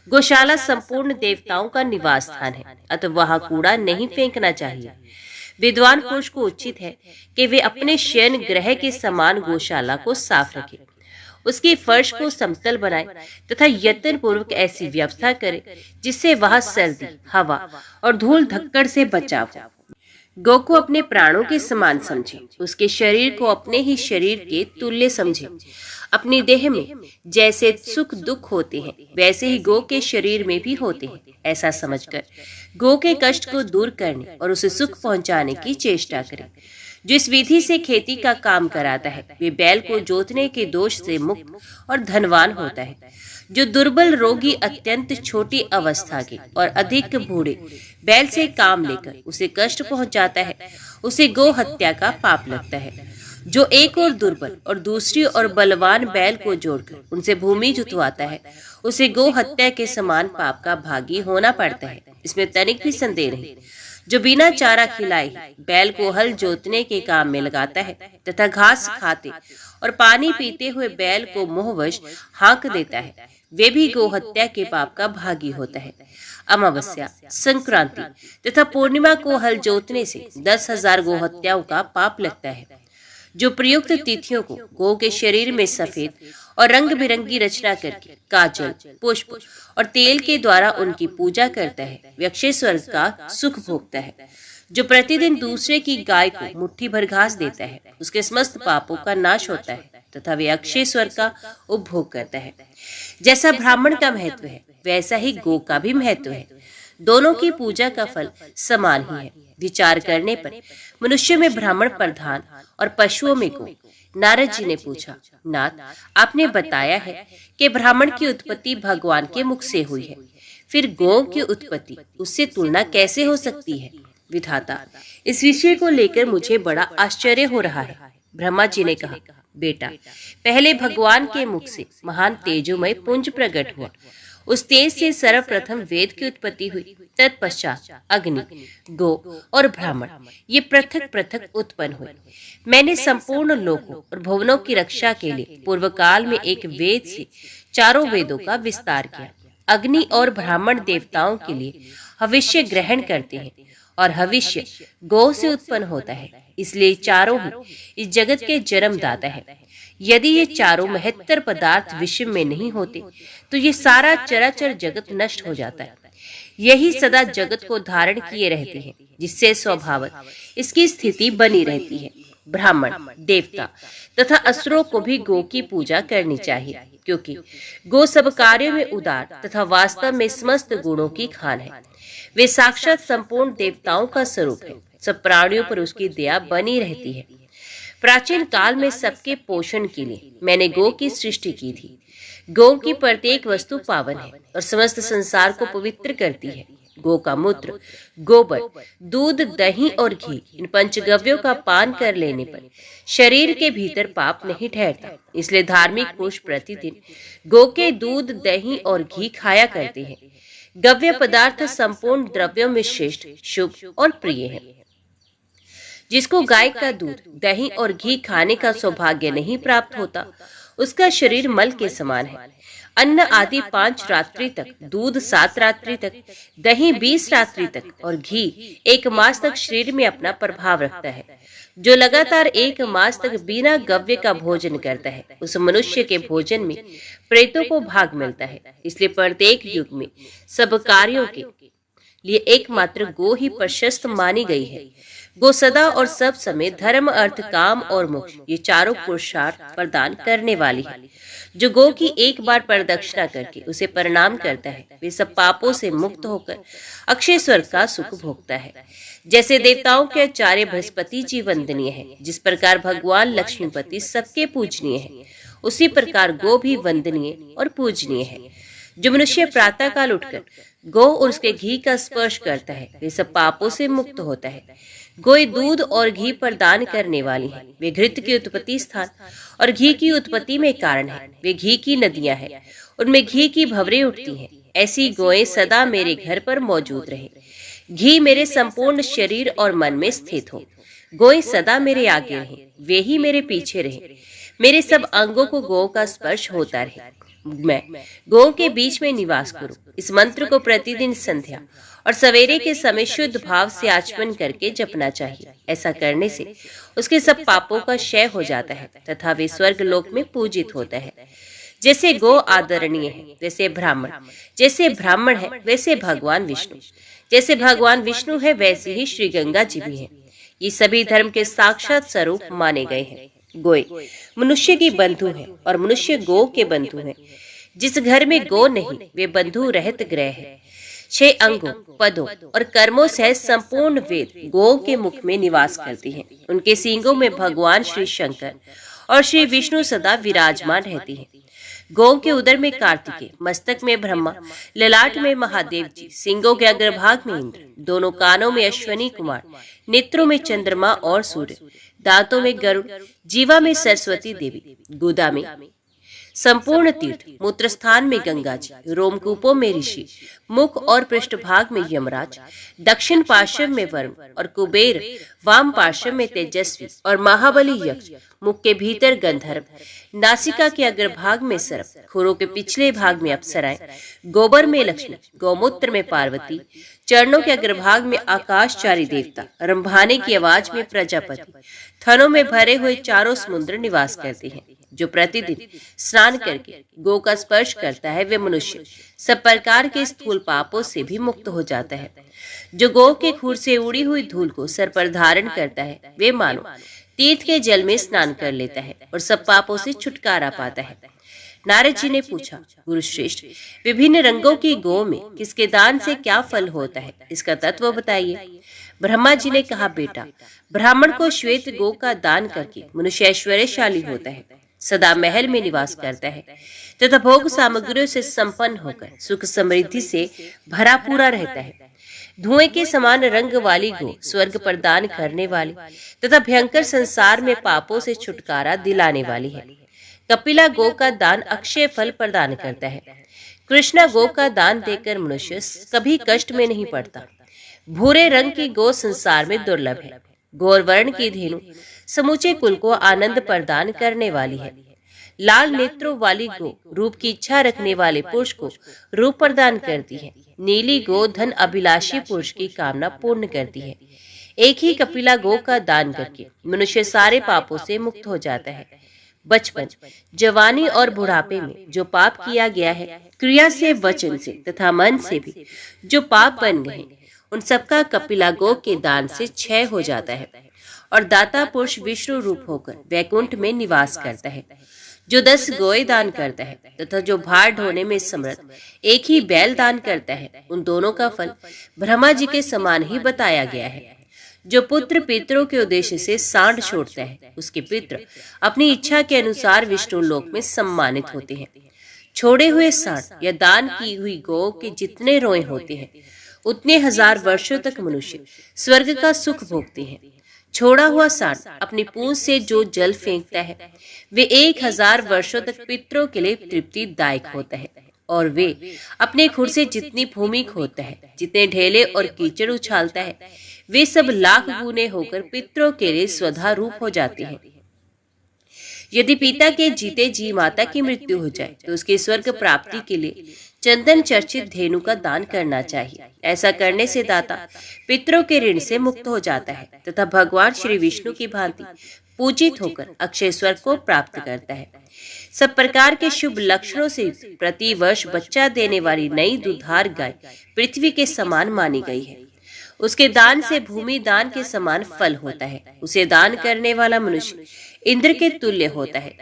गौशाला संपूर्ण देवताओं का निवास स्थान है, अतः वहां कूड़ा नहीं फेंकना चाहिए। विद्वान पुरुष को उचित है कि वे अपने शयन गृह के समान गौशाला को साफ रखें, उसकी फर्श को समतल बनाए तथा यत्न पूर्वक ऐसी व्यवस्था करे जिससे वहां सर्दी, हवा और धूल धक्कड़ से बचाव हो। गौ को अपने प्राणों के समान समझे, उसके शरीर को अपने ही शरीर के तुल्य समझे। अपनी देह में जैसे सुख दुख होते हैं, वैसे ही गौ के शरीर में भी होते हैं। ऐसा समझकर गौ के कष्ट को दूर करने और उसे सुख पहुंचाने की चेष्टा करें। जो इस विधि से खेती का काम कराता है, वे बैल को जोतने के दोष से मुक्त और धनवान होता है। जो दुर्बल, रोगी, अत्यंत छोटी अवस्था के और अधिक बूढ़े बैल से काम लेकर उसे कष्ट पहुंचाता है, उसे गौ हत्या का पाप लगता है। जो एक और दुर्बल और दूसरी और बलवान बैल को जोड़कर उनसे भूमि जुतवाता है, उसे गो हत्या के समान पाप का भागी होना पड़ता है। इसमें तनिक भी संदेह नहीं। जो बिना चारा खिलाए बैल को हल जोतने के काम में लगाता है तथा घास खाते और पानी पीते हुए बैल को मोहवश हाँक देता है, वे भी गो हत्या के पाप का भागी होता है। अमावस्या, संक्रांति तथा पूर्णिमा को हल जोतने से 10,000 गो हत्याओं का पाप लगता है। जो प्रयुक्त तिथियों को गो के शरीर में सफेद और रंग बिरंगी रचना करके काजल, पुष्प और तेल के द्वारा उनकी पूजा करता है, वे अक्षय स्वर्ग का सुख भोगता है। जो प्रतिदिन दूसरे की गाय को मुट्ठी भर घास देता है, उसके समस्त पापों का नाश होता है तथा वे अक्षय स्वर्ग का उपभोग करता है। जैसा ब्राह्मण का महत्व है, वैसा ही गो का भी महत्व है। दोनों की पूजा का फल समान ही है। विचार करने पर मनुष्य में ब्राह्मण प्रधान और पशुओं में गो। नारद जी ने पूछा, नाथ, आपने बताया है कि ब्राह्मण की उत्पत्ति भगवान के मुख से हुई है, फिर गौ की उत्पत्ति उससे तुलना कैसे हो सकती है? विधाता, इस विषय को लेकर मुझे बड़ा आश्चर्य हो रहा है। ब्रह्मा जी ने कहा, बेटा, पहले भगवान के मुख से महान तेजोमय पुंज प्रकट हुआ। उस तेज से सर्वप्रथम वेद की उत्पत्ति हुई। तत्पश्चात अग्नि, गो और ब्राह्मण ये पृथक पृथक उत्पन्न हुए। मैंने संपूर्ण लोकों और भुवनों की रक्षा के लिए पूर्व काल में एक वेद से चारों वेदों का विस्तार किया। अग्नि और ब्राह्मण देवताओं के लिए हविष्य ग्रहण करते हैं और हविष्य गौ से उत्पन्न होता है, इसलिए चारों ही इस जगत के जन्मदाता है। यदि ये चारों महत्तर पदार्थ विश्व में नहीं होते तो ये सारा चराचर जगत नष्ट हो जाता है। यही सदा जगत को धारण किए रहते हैं, जिससे स्वभावत इसकी स्थिति बनी रहती है। ब्राह्मण, देवता तथा असुरों को भी गो की पूजा करनी चाहिए, क्योंकि गो सब कार्यों में उदार तथा वास्तव में समस्त गुणों की खान है। वे साक्षात संपूर्ण देवताओं का स्वरूप है। सब प्राणियों पर उसकी दया बनी रहती है। प्राचीन काल में सबके पोषण के लिए मैंने गो की सृष्टि की थी। गौ की प्रत्येक वस्तु पावन है और समस्त संसार को पवित्र करती है। गो का मूत्र, गोबर, दूध, दही और घी, इन पंचगव्यों का पान कर लेने पर शरीर के भीतर पाप नहीं ठहरता। इसलिए धार्मिक पुरुष प्रतिदिन गो के दूध, दही और घी खाया करते हैं। गव्य पदार्थ संपूर्ण द्रव्यों में श्रेष्ठ, शुभ और प्रिय है। जिसको गाय का दूध, दही और घी खाने का सौभाग्य नहीं प्राप्त होता, उसका शरीर मल के समान है। अन्न आदि 5 रात्रि तक, दूध 7 रात्रि तक, दही 20 रात्रि तक और घी 1 मास तक शरीर में अपना प्रभाव रखता है। जो लगातार 1 मास तक बिना गव्य का भोजन करता है, उस मनुष्य के भोजन में प्रेतों को भाग मिलता है। इसलिए प्रत्येक युग में सब कार्यों के लिए एकमात्र गो ही प्रशस्त मानी गई है। गो सदा और सब समय धर्म, अर्थ, काम और मोक्ष ये चारों पुरुषार्थ प्रदान करने वाली है। जो गो की एक बार प्रदक्षिणा करके उसे प्रणाम करता है, वे सब पापों से मुक्त होकर अक्षय स्वर्ग का सुख भोगता है। जैसे देवताओं के आचार्य बृहस्पति जी वंदनीय है, जिस प्रकार भगवान लक्ष्मीपति सबके पूजनीय है, उसी प्रकार गो भी वंदनीय और पूजनीय है। जो मनुष्य प्रातः काल उठकर गो और उसके घी का स्पर्श करता है, वे सब पापों से मुक्त होता है। गोई दूध और घी प्रदान करने वाली है। वे घृत की उत्पत्ति स्थान और घी की उत्पत्ति में कारण है। वे घी की नदियां हैं, उनमें घी की भंवरें उठती हैं। ऐसी गोएं सदा मेरे घर पर मौजूद रहे। घी मेरे संपूर्ण शरीर और मन में स्थित हो। गोएं सदा मेरे आगे रहे, वे ही मेरे पीछे रहे। मेरे सब अंगों को गौ का स्पर्श होता रहे। मैं गौ के बीच में निवास करूं। इस मंत्र को प्रतिदिन संध्या और सवेरे के समय शुद्ध भाव से आचमन करके जपना चाहिए। ऐसा करने से उसके सब पापों का क्षय हो जाता है तथा वे स्वर्ग लोक में पूजित होता है। जैसे गो आदरणीय है, वैसे ब्राह्मण, जैसे ब्राह्मण है वैसे भगवान विष्णु, जैसे भगवान विष्णु है वैसे ही श्री गंगा जी भी है। ये सभी धर्म के साक्षात स्वरूप माने गए हैं। गोए मनुष्य की बंधु है और मनुष्य गो के बंधु है। जिस घर में गो नहीं, वे बंधु रहित ग्रह है। 6 अंगों, पदों और कर्मों से संपूर्ण वेद गो के मुख में निवास करती हैं। उनके सींगों में भगवान श्री शंकर और श्री विष्णु सदा विराजमान रहती हैं। गौ के उदर में कार्तिकेय, मस्तक में ब्रह्मा, ललाट में महादेव जी, सींगों के अग्रभाग में इंद्र, दोनों कानों में अश्वनी कुमार, नेत्रों में चंद्रमा और सूर्य, दांतों में गरुड़, जीवा में सरस्वती देवी, गुदा में संपूर्ण तीर्थ, मूत्रस्थान में गंगा जी, रोमकूपों में ऋषि, मुख और पृष्ठभाग में यमराज, दक्षिण पार्श्व में वरुण और कुबेर, वाम पार्श्व में तेजस्वी और महाबली यक्ष, मुख के भीतर गंधर्व, नासिका के अग्रभाग में सर्प, खुरों के पिछले भाग में अप्सराएं, गोबर में लक्ष्मी, गौमूत्र में पार्वती, चरणों के अग्रभाग में आकाशचारी देवता, रंभाने की आवाज में प्रजापति, थनों में भरे हुए चारों समुद्र निवास करते हैं। जो प्रतिदिन स्नान करके गो का स्पर्श करता है वे मनुष्य सब प्रकार के स्थूल पापों से भी मुक्त हो जाता है। जो गो के खुर से उड़ी हुई धूल को सर पर धारण करता है वे मानो तीर्थ के जल में स्नान कर लेता है और सब पापों से छुटकारा पाता है। नारद जी ने पूछा, गुरु श्रेष्ठ, विभिन्न रंगों की गो में किसके दान से क्या फल होता है, इसका तत्व बताइए। ब्रह्मा जी ने कहा, बेटा, ब्राह्मण को श्वेत गो का दान करके मनुष्य ऐश्वर्यशाली होता है, सदा महल में निवास करता है तथा भोग सामग्रियों से संपन्न होकर सुख समृद्धि से भरा पूरा रहता है। धुएं के समान रंग वाली गो स्वर्ग प्रदान करने वाली तथा भयंकर संसार में पापों से छुटकारा दिलाने वाली है। कपिला गो का दान अक्षय फल प्रदान करता है। कृष्णा गो का दान देकर मनुष्य कभी कष्ट में नहीं पड़ता। भूरे रंग की गो संसार में दुर्लभ है। गौर वर्ण की धेनु समूचे कुल को आनंद प्रदान करने वाली है। लाल नेत्रों वाली गो रूप की इच्छा रखने वाले पुरुष को रूप प्रदान करती है। नीली गो धन अभिलाषी पुरुष की कामना पूर्ण करती है। एक ही कपिला गो का दान करके मनुष्य सारे पापों से मुक्त हो जाता है। बचपन, जवानी और बुढ़ापे में जो पाप किया गया है, क्रिया से, वचन से तथा मन से भी जो पाप बन गए, उन सबका कपिला गो के दान से क्षय हो जाता है और दाता पुरुष विष्णु रूप होकर वैकुंठ में निवास करता है। जो 10 गोए दान करता है तथा जो भार ढोने में समर्थ एक ही बैल दान करता है, उन दोनों का फल ब्रह्मा जी के समान ही बताया गया है। जो पुत्र पितरों के उद्देश्य से सांड छोड़ता है, उसके पितर अपनी इच्छा के अनुसार विष्णु लोक में सम्मानित होते हैं। छोड़े हुए सांड या दान की हुई गौ के जितने रोए होते हैं, उतने 1000 वर्षों तक मनुष्य स्वर्ग का सुख भोगते हैं। छोड़ा हुआ सांड अपनी पूंछ से जो जल फेंकता है, वे 1000 वर्षों तक पितरों के लिए तृप्तिदायक होता है और वे अपने खुर से जितनी भूमि खोदता है, जितने ढेले और कीचड़ उछालता है, वे सब लाख गुने होकर पितरों के लिए स्वधा रूप हो जाते हैं। यदि पिता के जीते जी माता की मृत्यु हो जाए तो उसकी स्वर्ग प्राप्ति के लिए चंदन चर्चित धेनु का दान करना चाहिए। ऐसा करने से दाता पितरों के ऋण से मुक्त हो जाता है तथा भगवान श्री विष्णु की भांति पूजित होकर अक्षय स्वर्ग को प्राप्त करता है। सब प्रकार के शुभ लक्षणों से प्रति वर्ष बच्चा देने वाली नई दुधार गाय पृथ्वी के समान मानी गई है। उसके दान से भूमि दान के समान फल होता है। उसे दान करने वाला मनुष्य इंद्र के तुल्य होता है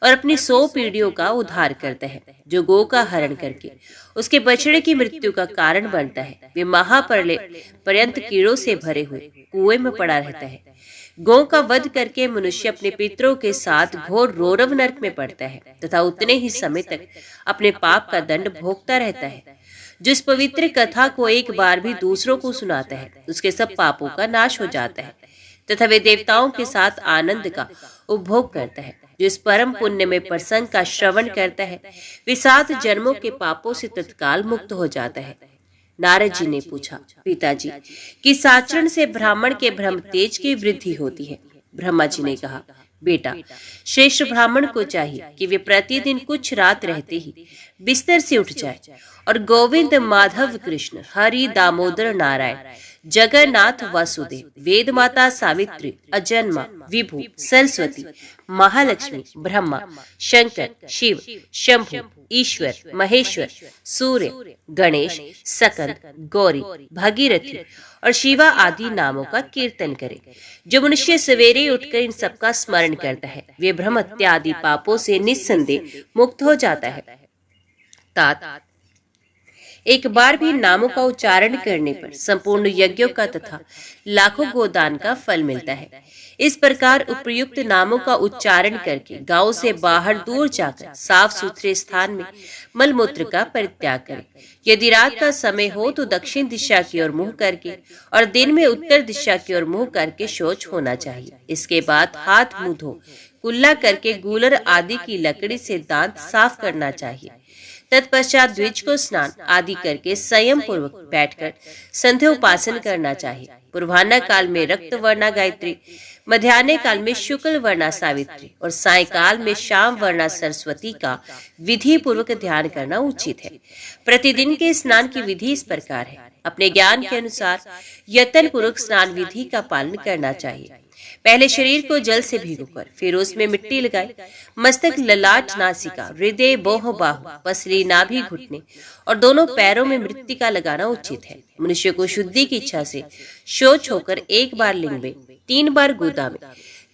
और अपनी 100 पीढ़ियों का उद्धार करता है। जो गो का हरण करके उसके बछड़े की मृत्यु का कारण बनता है, वे महाप्रलय पर्यंत कीड़ों से भरे हुए कुएं में पड़ा रहता है। गौ का वध करके मनुष्य अपने पितरों के साथ घोर रोरव नरक में पड़ता है तथा उतने ही समय तक अपने पाप का दंड भोगता रहता है। जिस पवित्र कथा को एक बार भी दूसरों को सुनाता है, उसके सब पापों का नाश हो जाता है तथा वे देवताओं के साथ आनंद का उपभोग करता है। जो इस परम पुण्य में प्रसंग का श्रवण करता है, वे 7 जन्मों के पापों से तत्काल मुक्त हो जाता है। नारद जी ने पूछा, पिताजी, किस आचरण से ब्राह्मण के ब्रह्म तेज की वृद्धि होती है? ब्रह्मा जी ने कहा, बेटा, श्रेष्ठ ब्राह्मण को चाहिए कि वे प्रतिदिन कुछ रात रहते ही बिस्तर से उठ जाए और गोविंद, माधव, कृष्ण, हरि, दामोदर, नारायण, जगन्नाथ, वासुदेव, वेद माता सावित्री, अजन्मा, विभु, सरस्वती, महालक्ष्मी, ब्रह्मा, शंकर, शिव, शंभु, ईश्वर, महेश्वर, सूर्य, गणेश, सकंद, गौरी, भागीरथी और शिवा आदि नामों का कीर्तन करे। जो मनुष्य सवेरे उठकर इन सबका स्मरण करता है, वे ब्रह्म इत्यादि पापों से निस्संदेह मुक्त हो जाता है। तात एक बार भी नामों का उच्चारण करने पर संपूर्ण यज्ञों का तथा लाखों गोदान का फल मिलता है। इस प्रकार उपयुक्त नामों का उच्चारण करके गांव से बाहर दूर जाकर साफ सुथरे स्थान में मलमूत्र का परित्याग करें। यदि रात का समय हो तो दक्षिण दिशा की ओर मुंह करके और दिन में उत्तर दिशा की ओर मुंह करके शौच होना चाहिए। इसके बाद हाथ मुंह धो कुल्ला करके गूलर आदि की लकड़ी से दांत साफ करना चाहिए। तत्पश्चात द्विज को स्नान आदि करके संयम पूर्वक बैठकर संध्या उपासन करना चाहिए। पूर्वाह्न काल में रक्त वर्णा गायत्री, मध्याह्न काल में शुक्ल वर्णा सावित्री और सायकाल में श्याम वर्णा सरस्वती का विधि पूर्वक ध्यान करना उचित है। प्रतिदिन के स्नान की विधि इस प्रकार है। अपने ज्ञान के अनुसार यत्न पूर्वक स्नान विधि का पालन करना चाहिए। पहले शरीर को जल से भिगोकर फिर उसमें मिट्टी लगाए। मस्तक, ललाट, नासिका, हृदय, बोह, बाहु, पसली, नाभि, घुटने और दोनों पैरों में मृत्तिका लगाना उचित है। मनुष्य को शुद्धि की इच्छा से शौच होकर 1 बार लिंग में, 3 बार गोदा में,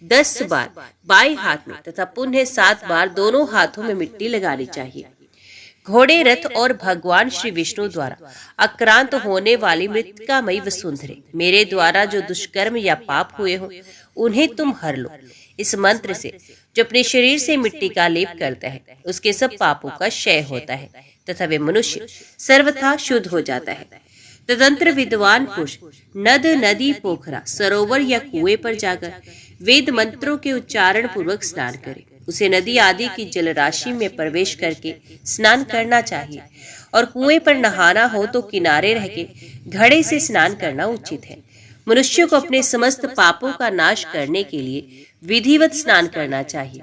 10 बार बाएं हाथ में तथा पुनः 7 बार दोनों हाथों में मिट्टी लगानी चाहिए। घोड़े, रथ और भगवान श्री विष्णु द्वारा आक्रांत होने वाली मृतिकामयी वसुंधरे, मेरे द्वारा जो दुष्कर्म या पाप हुए हो उन्हें तुम हर लो। इस मंत्र से जो अपने शरीर से मिट्टी का लेप करता है उसके सब पापों का क्षय होता है तथा वे मनुष्य सर्वथा शुद्ध हो जाता है। तदंतर विद्वान पुरुष नद, नदी, पोखरा, सरोवर या कुएं पर जाकर वेद मंत्रों के उच्चारण पूर्वक स्नान करे। उसे नदी आदि की जलराशि में प्रवेश करके स्नान करना चाहिए और कुएं पर नहाना हो तो किनारे रह के घड़े से स्नान करना उचित है। मनुष्य को अपने समस्त पापों का नाश करने के लिए विधिवत स्नान करना चाहिए।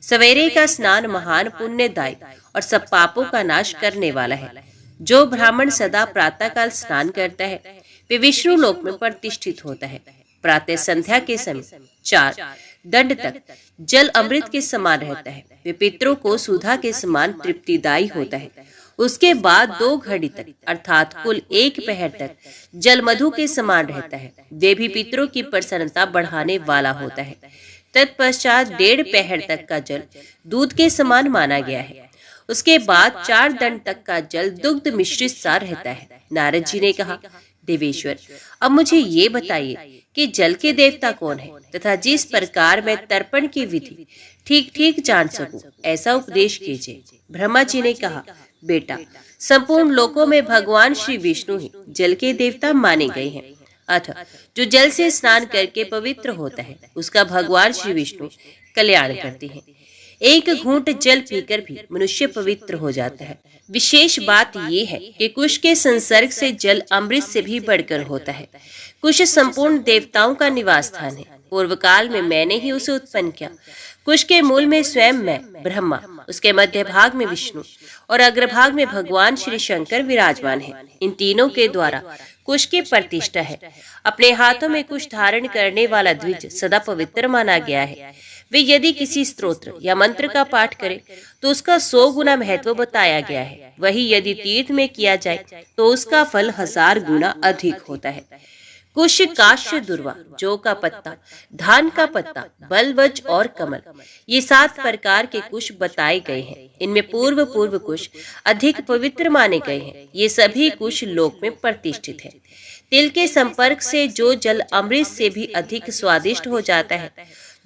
सवेरे का स्नान महान पुण्यदायी और सब पापों का नाश करने वाला है। जो ब्राह्मण सदा प्रातःकाल स्नान करता है वे विष्णु लोक में प्रतिष्ठित होता है। प्रातः संध्या के समय 4 दंड तक जल अमृत के समान रहता है। वे पितरों को सुधा के समान तृप्तिदायी होता है। उसके बाद 2 घड़ी तक अर्थात कुल 1 पहर तक जल मधु के समान रहता है। देवी पितरों की प्रसन्नता बढ़ाने वाला होता है। तत्पश्चात 1.5 पहर तक का जल दूध के समान माना गया है। उसके बाद 4 दंड तक का जल दुग्ध मिश्रित सा रहता है। नारद जी ने कहा, देवेश्वर, अब मुझे ये बताइए कि जल के देवता कौन है तथा जिस प्रकार मैं तर्पण की विधि ठीक ठीक जान सकूं ऐसा उपदेश कीजिए। ब्रह्मा जी ने कहा, बेटा, संपूर्ण लोकों में भगवान श्री विष्णु ही जल के देवता माने गए हैं। अतः जो जल से स्नान करके पवित्र होता है उसका भगवान श्री विष्णु कल्याण करते हैं। 1 घूंट जल पीकर भी मनुष्य पवित्र हो जाता है। विशेष बात यह है कि कुश के संसर्ग से जल अमृत से भी बढ़कर होता है। कुश संपूर्ण देवताओं का निवास स्थान है। पूर्व काल में मैंने ही उसे उत्पन्न किया। कुश के मूल में स्वयं मैं ब्रह्मा, उसके मध्य भाग में विष्णु और अग्रभाग में भगवान श्री शंकर विराजमान है। इन तीनों के द्वारा कुश की प्रतिष्ठा है। अपने हाथों में कुश धारण करने वाला द्विज सदा पवित्र माना गया है। वे यदि किसी स्तोत्र या मंत्र का पाठ करे तो उसका 100 गुना महत्व बताया गया है। वही यदि तीर्थ में किया जाए तो उसका फल 1000 गुना अधिक होता है। कुश, काश्य, दुर्वा, जौ का पत्ता, धान का पत्ता, बलवज और कमल, ये 7 प्रकार के कुश बताए गए हैं। इनमें पूर्व कुश अधिक पवित्र माने गए हैं। ये सभी कुश लोक में प्रतिष्ठित है। तिल के संपर्क से जो जल अमृत से भी अधिक स्वादिष्ट हो जाता है,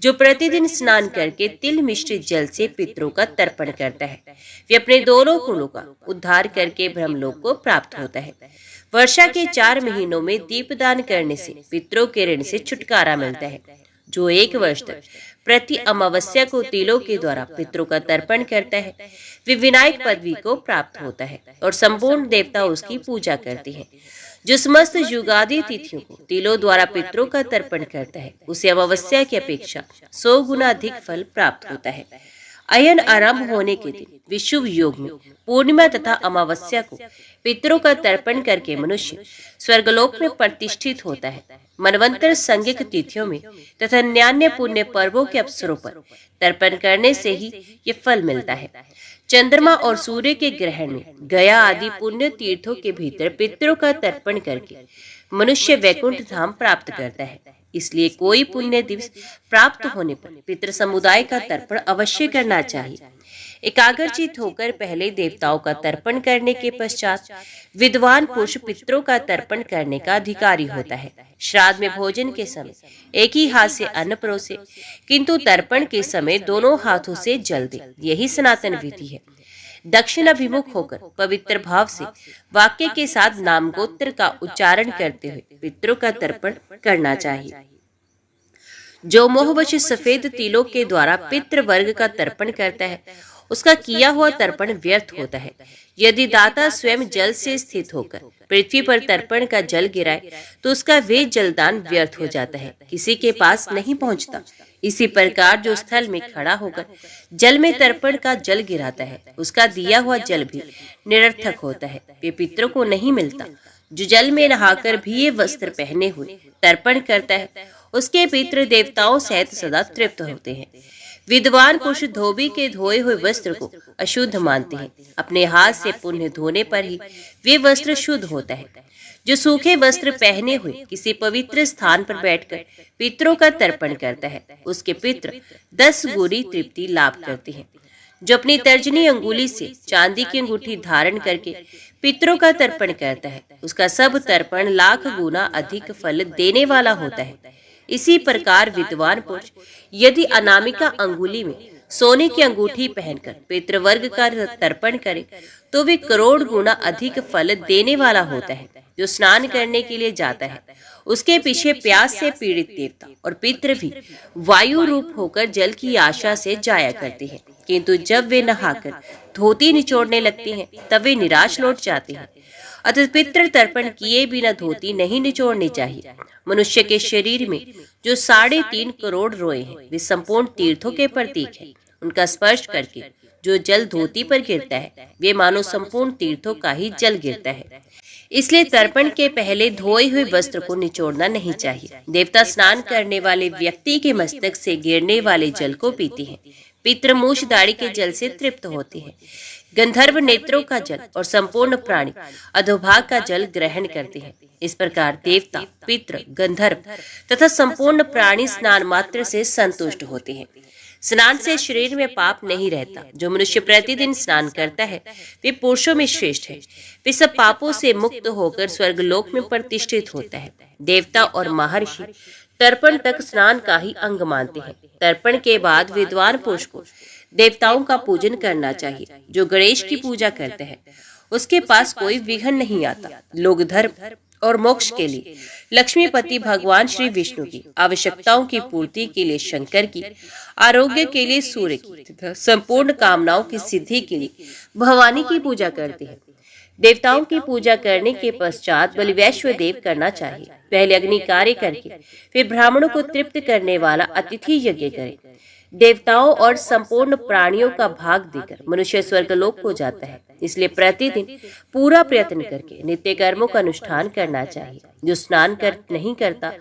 जो प्रतिदिन स्नान करके तिल मिश्रित जल से पितरों का तर्पण करता है, वे अपने दोनों कुलों का उद्धार करके ब्रह्मलोक को प्राप्त होता है। वर्षा के 4 महीनों में दीपदान करने से पितरों के ऋण से छुटकारा मिलता है। जो 1 वर्ष तक प्रति अमावस्या को तिलों के द्वारा पितरों का तर्पण करता है, वे विनायक पदवी को प्राप्त होता है और संपूर्ण देवता उसकी पूजा करते हैं। जो समस्त युगादि तिथियों को तिलों द्वारा पितरों का तर्पण करता है, उसे अमावस्या की अपेक्षा 100 गुना अधिक फल प्राप्त होता है। अयन आरंभ होने के दिन विशुभ योग में पूर्णिमा तथा अमावस्या को पितरों का तर्पण करके मनुष्य स्वर्गलोक में प्रतिष्ठित होता है। मनवंतर संज्ञक तिथियों में तथा अन्य पुण्य पर्वों के अवसरों पर तर्पण करने से ही ये फल मिलता है। चंद्रमा और सूर्य के ग्रहण में गया आदि पुण्य तीर्थों के भीतर पितरों का तर्पण करके मनुष्य वैकुंठ धाम प्राप्त करता है। इसलिए कोई पुण्य दिवस प्राप्त होने पर पितृ समुदाय का तर्पण अवश्य करना चाहिए। एकाग्रचित होकर पहले देवताओं का तर्पण करने के पश्चात विद्वान पुरुष पितरों का तर्पण करने का अधिकारी होता है। श्राद्ध में भोजन के समय एक ही हाथ से अन्न परोसे, किंतु तर्पण के समय दोनों हाथों से जल दे, यही सनातन विधि है। दक्षिण अभिमुख होकर पवित्र भाव से वाक्य के साथ नामगोत्र का उच्चारण करते हुए पितरों का तर्पण करना चाहिए। जो मोहवश सफेद तिलों के द्वारा पितृ वर्ग का तर्पण करता है, उसका किया हुआ तर्पण व्यर्थ होता है। यदि दाता स्वयं जल से स्थित होकर पृथ्वी पर तर्पण का जल गिराए तो उसका वे जलदान व्यर्थ हो जाता है, किसी के पास नहीं पहुंचता। इसी प्रकार जो स्थल में खड़ा होकर जल में तर्पण का जल गिराता है, उसका दिया हुआ जल भी निरर्थक होता है, वे पितरों को नहीं मिलता। जो जल में नहाकर भी ये वस्त्र पहने हुए तर्पण करता है, उसके पितृ देवताओं सहित सदा तृप्त होते हैं। विद्वान पुरुष धोबी के धोए हुए वस्त्र को अशुद्ध मानते हैं। अपने हाथ से पुण्य धोने पर ही वे वस्त्र शुद्ध होता है। जो सूखे वस्त्र पहने हुए किसी पवित्र स्थान पर बैठकर पितरों का तर्पण करता है, उसके पितृ 10 गुनी तृप्ति लाभ करते हैं। जो अपनी तर्जनी अंगुली से चांदी की अंगूठी धारण करके पितरों का तर्पण करता है, उसका सब तर्पण लाख गुना अधिक फल देने वाला होता है। इसी प्रकार विद्वान पुरुष यदि अनामिका अंगुली में सोने की अंगूठी पहनकर पितृवर्ग का तर्पण करे तो वे करोड़ गुना अधिक फल देने वाला होता है। जो स्नान करने के लिए जाता है, उसके पीछे प्यास से पीड़ित देवता और पितृ भी वायु रूप होकर जल की आशा से जाया करते हैं, किंतु जब वे नहाकर धोती निचोड़ने लगते हैं तब वे निराश लौट जाते हैं। अतः पितृ तर्पण किए बिना धोती नहीं निचोड़नी चाहिए। मनुष्य के शरीर में जो 3.5 करोड़ रोए हैं, वे संपूर्ण तीर्थों के प्रतीक हैं। उनका स्पर्श करके जो जल धोती पर गिरता है, वे मानो संपूर्ण तीर्थों का ही जल गिरता है। इसलिए तर्पण के पहले धोए हुए वस्त्र को निचोड़ना नहीं चाहिए। देवता स्नान करने वाले व्यक्ति के मस्तक से गिरने वाले जल को पीते हैं। पितृ मूछ दाढ़ी के जल से तृप्त होते हैं। गंधर्व नेत्रों का जल और संपूर्ण प्राणी अधोभाग का जल ग्रहण करते हैं। इस प्रकार देवता, पितृ, गंधर्व तथा संपूर्ण प्राणी स्नान मात्र से संतुष्ट होते हैं। स्नान से शरीर में पाप नहीं रहता। जो मनुष्य प्रतिदिन स्नान करता है, वे पुरुषों में श्रेष्ठ है। वे सब पापों से मुक्त होकर स्वर्गलोक में प्रतिष्ठित होता है। देवता और महर्षि तर्पण तक स्नान का ही अंग मानते हैं। तर्पण के बाद विद्वान पुरुष को देवताओं का पूजन करना चाहिए। जो गणेश की पूजा करते हैं, उसके पास कोई विघ्न नहीं आता। लोग धर्म और मोक्ष के लिए लक्ष्मीपति भगवान श्री विष्णु की, आवश्यकताओं की पूर्ति के लिए शंकर की, आरोग्य के लिए सूर्य की तथा संपूर्ण कामनाओं की सिद्धि के लिए भवानी की पूजा करते हैं। देवताओं की पूजा करने के पश्चात बलिवैश्व देव करना चाहिए। पहले अग्नि कार्य करके फिर ब्राह्मणों को तृप्त करने वाला अतिथि यज्ञ करे। देवताओं और संपूर्ण प्राणियों का भाग देकर मनुष्य स्वर्गलोक को जाता है। इसलिए प्रतिदिन पूरा प्रयत्न करके नित्य कर्मों का अनुष्ठान करना चाहिए। जो स्नान नहीं करता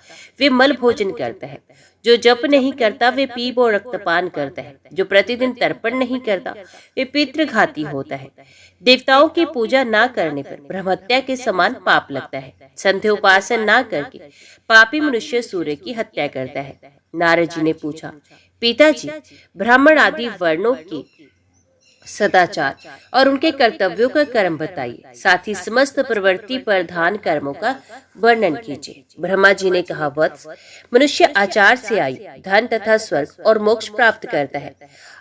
वे मल भोजन करता है। जो जप नहीं करता वे पीप और रक्तपान करता है। जो प्रतिदिन तर्पण नहीं करता वे पितृघाती होता है। देवताओं की पूजा न करने पर ब्रह्महत्या के समान पाप लगता है। संध्या उपासन न करके पापी मनुष्य सूर्य की हत्या करता है। नारद जी ने पूछा, पिताजी, ब्राह्मण आदि वर्णों के सदाचार और उनके कर्तव्यों का कर्म बताइए, साथ ही समस्त प्रवृत्ति प्रधान कर्मों का वर्णन कीजिए। ब्रह्मा जी ने कहा, वत्स, मनुष्य आचार से आयु, धन तथा स्वर्ग और मोक्ष प्राप्त करता है।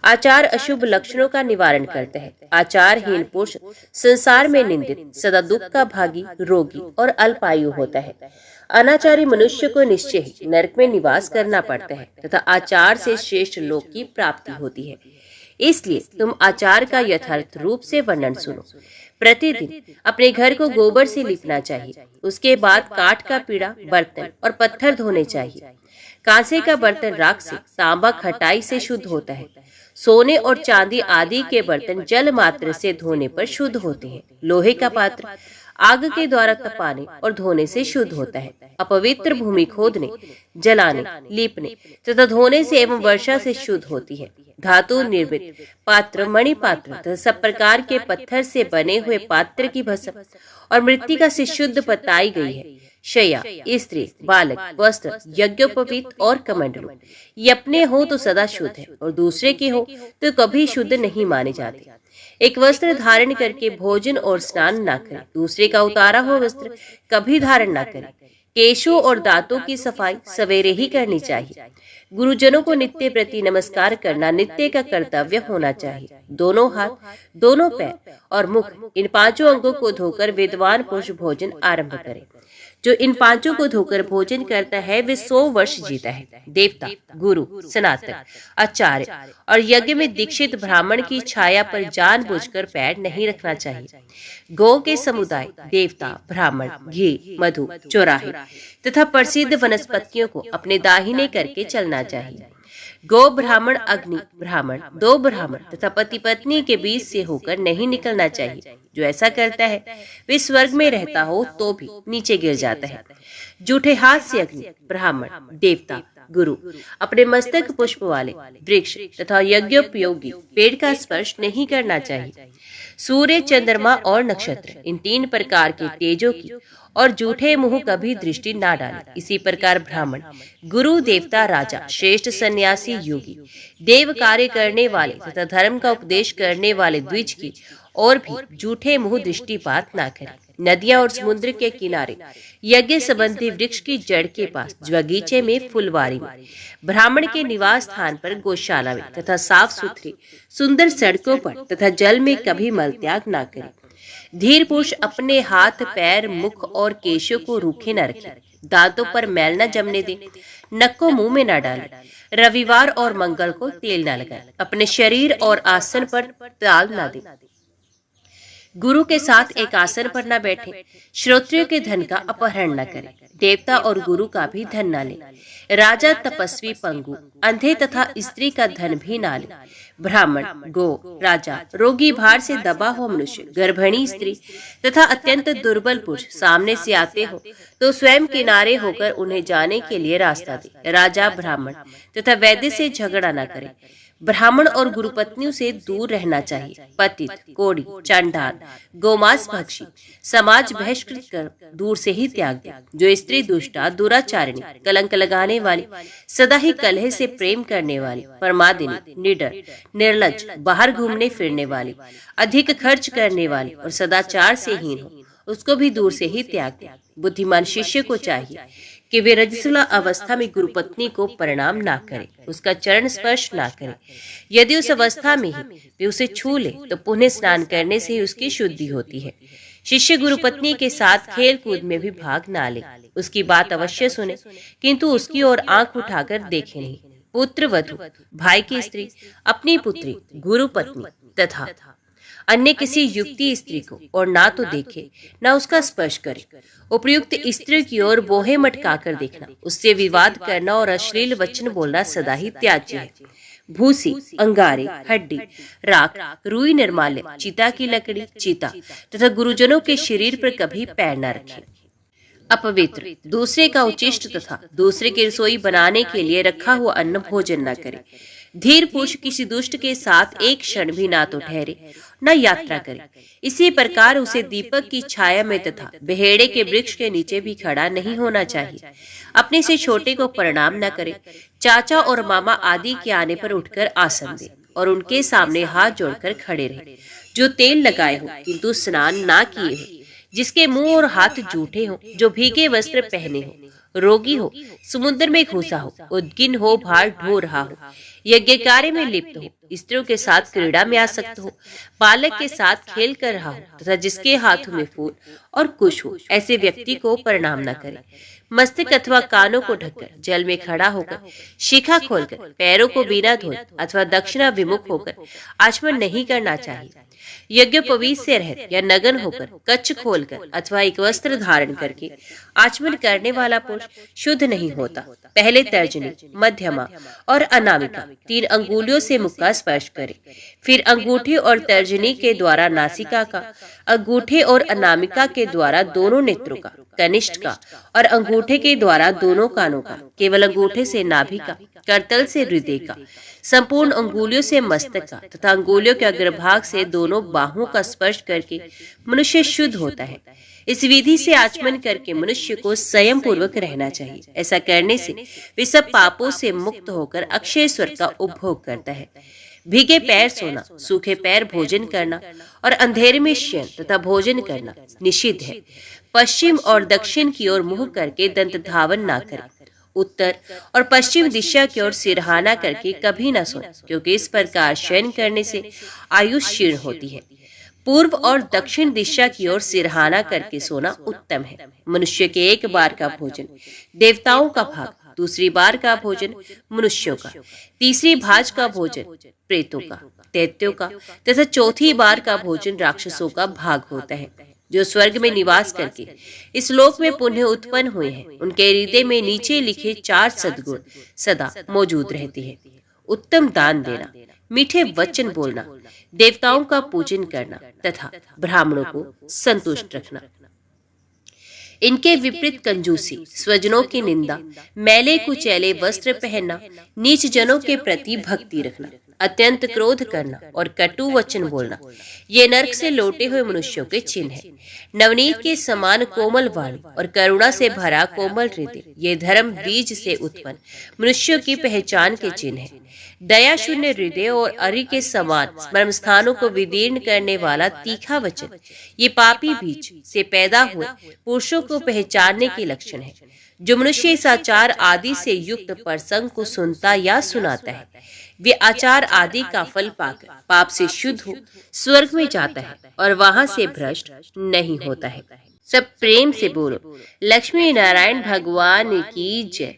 आचार अशुभ लक्षणों का निवारण करता है। आचारहीन पुरुष संसार में निंदित, सदा दुख का भागी, रोगी और अल्पायु होता है। अनाचारी मनुष्य को निश्चय ही नरक में निवास करना पड़ता है तथा आचार से श्रेष्ठ लोक की प्राप्ति होती है। इसलिए तुम आचार का यथार्थ रूप से वर्णन सुनो। प्रतिदिन अपने घर को गोबर से लीपना चाहिए। उसके बाद काठ का पीड़ा, बर्तन और पत्थर धोने चाहिए। कांसे का बर्तन राख से, तांबा खटाई से शुद्ध होता है। सोने और चांदी आदि के बर्तन जल मात्र से धोने पर शुद्ध होते हैं। लोहे का पात्र आग के द्वारा तपाने और धोने से शुद्ध होता है। अपवित्र भूमि खोदने, जलाने, लीपने तथा धोने से एवं वर्षा से शुद्ध होती है। धातु निर्मित पात्र, मणि पात्र तथा सब प्रकार के पत्थर से बने हुए पात्र की भस्म और मृत्तिका से शुद्ध बताई गई है। शया, स्त्री, बालक, वस्त्र, यज्ञोपवीत और कमंडलू ये अपने हो तो सदा शुद्ध है और दूसरे के हो तो कभी शुद्ध नहीं माने जाते। एक वस्त्र धारण करके भोजन और स्नान न करे, दूसरे का उतारा हुआ वस्त्र कभी धारण न करे। केशों और दांतों की सफाई सवेरे ही करनी चाहिए। गुरुजनों को नित्य प्रति नमस्कार करना नित्य का कर्तव्य होना चाहिए। दोनों हाथ, दोनों पैर और मुख, इन पांचों अंगों को धोकर विद्वान पुरुष भोजन आरंभ करे। जो इन पांचों को धोकर भोजन करता है वे 100 वर्ष जीता है। देवता, गुरु, सनातन, आचार्य और यज्ञ में दीक्षित ब्राह्मण की छाया पर जानबूझकर पैर नहीं रखना चाहिए। गौ के समुदाय, देवता, ब्राह्मण, घी, मधु, चौराहे तथा प्रसिद्ध वनस्पतियों को अपने दाहिने करके चलना चाहिए। गौ, ब्राह्मण, अग्नि, ब्राह्मण, दो ब्राह्मण तथा पति पत्नी के बीच से होकर नहीं निकलना चाहिए। जो ऐसा करता है वे स्वर्ग में रहता हो तो भी नीचे गिर जाता है। जूठे हाथ से अग्नि, ब्राह्मण, देवता, गुरु, अपने मस्तक पुष्प वाले वृक्ष तथा यज्ञोपयोगी पेड़ का स्पर्श नहीं करना चाहिए। सूर्य, चंद्रमा और नक्षत्र, इन 3 प्रकार के तेजों की और जूठे मुंह कभी दृष्टि ना डाले। इसी प्रकार ब्राह्मण, गुरु, देवता, राजा, श्रेष्ठ सन्यासी, योगी, देव कार्य करने वाले तथा धर्म का उपदेश करने वाले द्विज की और भी जूठे मुंह दृष्टिपात ना करें। नदियां और समुद्र के किनारे, यज्ञ संबंधी वृक्ष की जड़ के पास, बगीचे में, फुलवारी में, ब्राह्मण के निवास स्थान पर, गौशाला में तथा साफ सुथरी सुंदर सड़कों पर तथा जल में कभी मल त्याग ना करें। धीर पुरुष अपने हाथ, पैर, मुख और केशों को रूखे न रखे। दांतों पर मैल न जमने दे। नक को मुंह में न डाले। रविवार और मंगल को तेल न लगाए। अपने शरीर और आसन पर ताल न दे। गुरु के साथ एक आसन पर न बैठे। श्रोत्रियों के धन का अपहरण न करे। देवता और गुरु का भी धन न ले। राजा, तपस्वी, पंगु, अंधे तथा स्त्री का धन भी न ले। ब्राह्मण, गो, राजा, रोगी, भार से दबा हुआ मनुष्य, गर्भिणी स्त्री तथा अत्यंत दुर्बल पुरुष सामने से आते हो तो स्वयं किनारे होकर उन्हें जाने के लिए रास्ता दे। राजा, ब्राह्मण तथा वैद्य से झगड़ा न करे। ब्राह्मण और गुरुपत्नियों से दूर रहना चाहिए। पतित, कोढ़ी, चंडाल, गोमांस भक्षी, समाज बहिष्कृत कर दूर से ही त्याग दे। जो स्त्री दुष्टा, दुराचारिणी, कलंक लगाने वाली, सदा ही कलह से प्रेम करने वाली, प्रमादिनी, निडर, निर्लज, बाहर घूमने फिरने वाली, अधिक खर्च करने वाली और सदाचार से हीन हो, उसको भी दूर से ही त्याग दे। बुद्धिमान शिष्य को चाहिए कि वे रजस्वला अवस्था में गुरुपत्नी को प्रणाम ना करे, उसका चरण स्पर्श ना करे। यदि उस अवस्था में ही वे उसे छू ले तो पुण्य स्नान करने से ही उसकी शुद्धि होती है। शिष्य गुरुपत्नी के साथ खेल कूद में भी भाग ना ले। उसकी बात अवश्य सुने किंतु उसकी ओर आंख उठाकर देखे नहीं। पुत्र वधु, भाई की स्त्री, अपनी पुत्री, गुरुपत्नी तथा अन्य किसी युक्ति स्त्री को और ना तो देखे ना उसका स्पर्श करे। उपयुक्त स्त्री की ओर बोहे मटकाकर देखना, उससे विवाद करना और अश्लील वचन बोलना सदा ही त्याज्य है। भूसी, अंगारे, हड्डी, राख, रुई, निर्माल्य, चिता की लकड़ी, चिता तथा गुरुजनों के शरीर पर कभी पैर न रखे। अपवित्र, दूसरे का उचिष्ट तथा दूसरे की रसोई बनाने के लिए रखा हुआ अन्न भोजन न करे। धीर पुरुष किसी दुष्ट के साथ एक क्षण भी ना तो ठहरे न यात्रा करे। इसी प्रकार उसे दीपक की छाया में तथा बेहेड़े के वृक्ष के नीचे भी खड़ा नहीं होना चाहिए। अपने से छोटे को प्रणाम न करे। चाचा और मामा आदि के आने पर उठकर आसन दे और उनके सामने हाथ जोड़कर खड़े रहे। जो तेल लगाए हो किंतु स्नान ना किए हो, जिसके मुंह और हाथ जूठे हो, जो भीगे वस्त्र पहने हो, रोगी हो, समुद्र में घुसा हो, उद्गिन हो, भार ढो रहा हो, यज्ञ कार्य में लिप्त हो, स्त्रियों के साथ क्रीड़ा में आसक्त हो, बालक के साथ खेल कर रहा हो तथा जिसके हाथों में फूल और कुश हो, ऐसे व्यक्ति को प्रणाम न करे। मस्तक अथवा कानों को ढककर जल में खड़ा होकर, शिखा खोलकर, पैरों को बिना धोए अथवा दक्षिणा विमुख होकर आचमन नहीं करना चाहिए। यज्ञोपवीत से रहित या नग्न होकर, कच्छ खोलकर अथवा एक वस्त्र धारण करके आचमन करने वाला पुरुष शुद्ध नहीं होता। पहले तर्जनी, मध्यमा और अनामिका 3 अंगुलियों से मुख का स्पर्श करे। फिर अंगूठे और तर्जनी के द्वारा नासिका का, अंगूठे और अनामिका के द्वारा दोनों नेत्रों का, कनिष्ठ का और अंगूठे के द्वारा दोनों कानों का, केवल अंगूठे से नाभि का, करतल से हृदय का, संपूर्ण अंगुलियों से मस्तक का तथा अंगुलियों के अग्रभाग से दोनों बाहों का स्पर्श करके मनुष्य शुद्ध होता है। इस विधि से आचमन करके मनुष्य को संयम पूर्वक रहना चाहिए। ऐसा करने से वे सब पापों से मुक्त होकर अक्षय स्वर्ग का उपभोग करता है। भीगे पैर सोना, सूखे पैर भोजन करना और अंधेरे में शयन तथा भोजन करना निषिद्ध है। पश्चिम और दक्षिण की ओर मुंह करके दंत धावन ना करें। उत्तर और पश्चिम दिशा की ओर सिरहाना करके कभी न सोएं, क्योंकि इस प्रकार शयन करने से आयु क्षीण होती है। पूर्व और दक्षिण दिशा की ओर सिरहाना करके सोना उत्तम है। मनुष्य के एक बार का भोजन देवताओं का भाग, दूसरी बार का भोजन मनुष्यों का, तीसरी भाज का भोजन प्रेतों का, दैत्यों का तथा चौथी बार का भोजन राक्षसों का भाग होता है। जो स्वर्ग में निवास करके इस लोक में पुनः उत्पन्न हुए हैं, उनके हृदय में नीचे लिखे 4 सद्गुण सदा मौजूद रहते हैं। उत्तम दान देना, मीठे वचन बोलना, देवताओं का पूजन करना तथा ब्राह्मणों को संतुष्ट रखना। इनके विपरीत कंजूसी, स्वजनों की निंदा, मैले कुचैले वस्त्र पहनना, नीच जनों के प्रति भक्ति रखना, अत्यंत क्रोध करना और कटु वचन बोलना, ये नरक से लौटे हुए मनुष्यों के चिन्ह है। नवनीत के समान कोमल वाणी और करुणा से भरा कोमल हृदय, ये धर्म बीज से उत्पन्न मनुष्यों की पहचान के चिन्ह है। दया शून्य हृदय और अरि के समान मर्म स्थानों को विदीर्ण करने वाला तीखा वचन, ये पापी बीज से पैदा हुए पुरुषों को पहचानने के लक्षण है। जो मनुष्य इस आचार आदि से युक्त प्रसंग को सुनता या सुनाता है, वे आचार आदि का फल पाकर पाप से शुद्ध हो स्वर्ग में जाता है और वहां से भ्रष्ट नहीं होता है। सब प्रेम से बोलो, लक्ष्मी नारायण भगवान की जय।